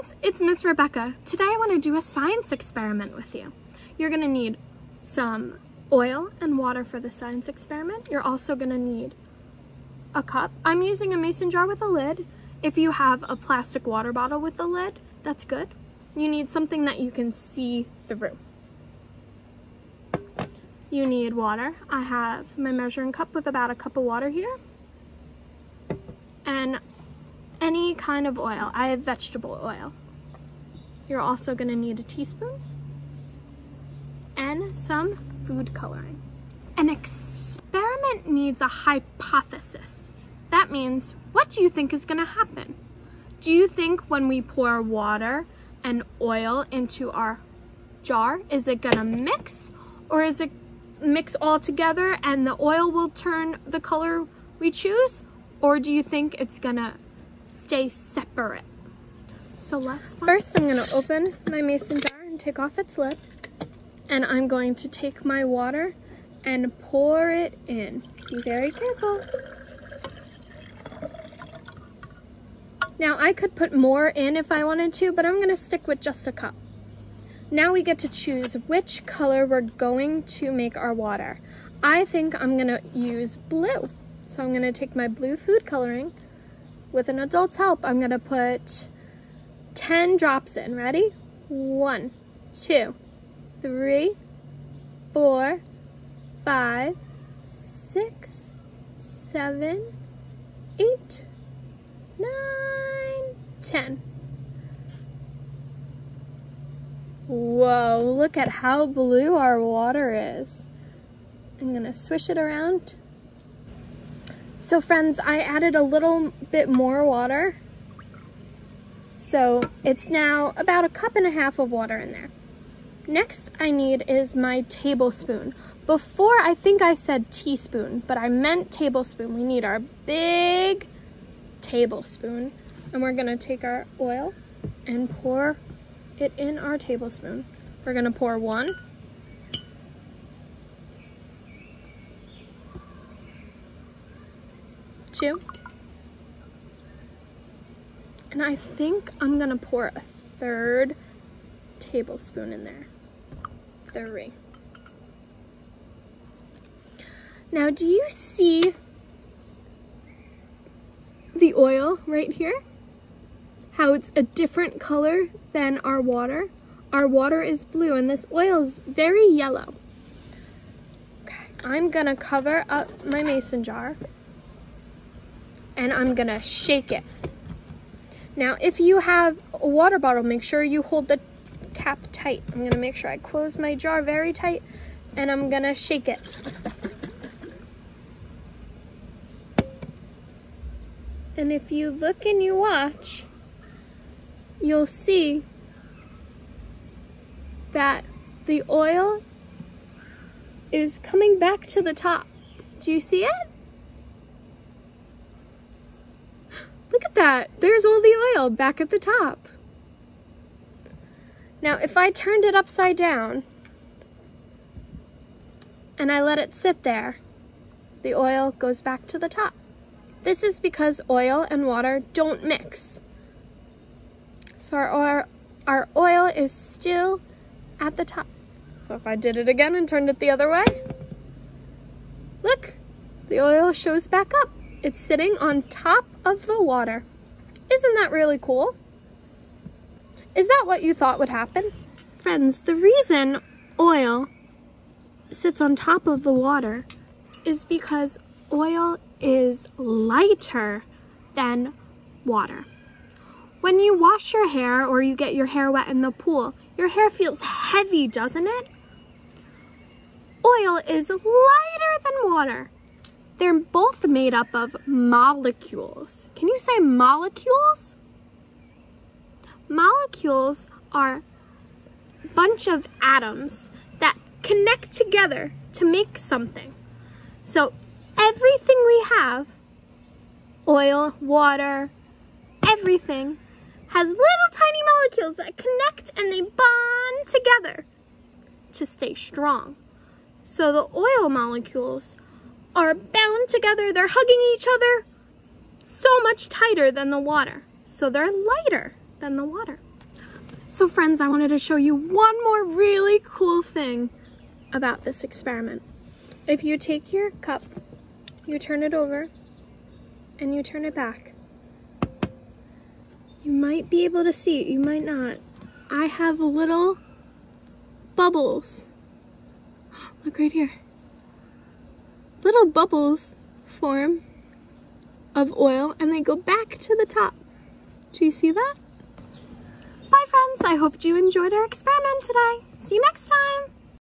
friends, it's Miss Rebecca. Today I want to do a science experiment with you. You're going to need some oil and water for the science experiment. You're also going to need a cup. I'm using a mason jar with a lid. If you have a plastic water bottle with a lid, that's good. You need something that you can see through. You need water. I have my measuring cup with about a cup of water here. And any kind of oil. I have vegetable oil. You're also going to need a teaspoon and some food coloring. An experiment needs a hypothesis. That means, what do you think is going to happen? Do you think when we pour water and oil into our jar, is it going to mix, or is it mix all together and the oil will turn the color we choose? Or do you think it's going to stay separate? So let's find. First, I'm going to open my mason jar and take off its lid. And I'm going to take my water and pour it in. Be very careful. Now I could put more in if I wanted to, but I'm going to stick with just a cup. Now we get to choose which color we're going to make our water. I think I'm going to use blue. So I'm going to take my blue food coloring. With an adult's help, I'm going to put 10 drops in. Ready? 1, 2, 3, 4, 5, 6, 7, 8, 9, 10. Whoa, look at how blue our water is. I'm going to swish it around. So friends, I added a little bit more water. So it's now about 1.5 cups of water in there. Next I need is my tablespoon. Before I think I said teaspoon, but I meant tablespoon. We need our big tablespoon. And we're gonna take our oil and pour it in our tablespoon. We're gonna pour 1. 2. And I think I'm gonna pour a 3rd tablespoon in there. 3. Now, do you see the oil right here? How it's a different color than our water? Our water is blue and this oil is very yellow. Okay, I'm gonna cover up my mason jar and I'm gonna shake it. Now, if you have a water bottle, make sure you hold the cap tight. I'm gonna make sure I close my jar very tight and I'm gonna shake it. And if you look and you watch, you'll see that the oil is coming back to the top. Do you see it? Look at that. There's all the oil back at the top. Now, if I turned it upside down and I let it sit there, the oil goes back to the top. This is because oil and water don't mix. So our oil is still at the top. So if I did it again and turned it the other way, look, the oil shows back up. It's sitting on top of the water. Isn't that really cool? Is that what you thought would happen? Friends, the reason oil sits on top of the water is because oil is lighter than water. When you wash your hair or you get your hair wet in the pool, your hair feels heavy, doesn't it? Oil is lighter than water. They're both made up of molecules. Can you say molecules? Molecules are a bunch of atoms that connect together to make something. So everything we have, oil, water, everything, has little tiny molecules that connect and they bond together to stay strong. So the oil molecules are bound together, they're hugging each other so much tighter than the water. So they're lighter than the water. So friends, I wanted to show you one more really cool thing about this experiment. If you take your cup, you turn it over, and you turn it back, you might be able to see it, you might not. I have little bubbles. Look right here. Little bubbles form of oil and they go back to the top. Do you see that? Bye friends, I hope you enjoyed our experiment today. See you next time.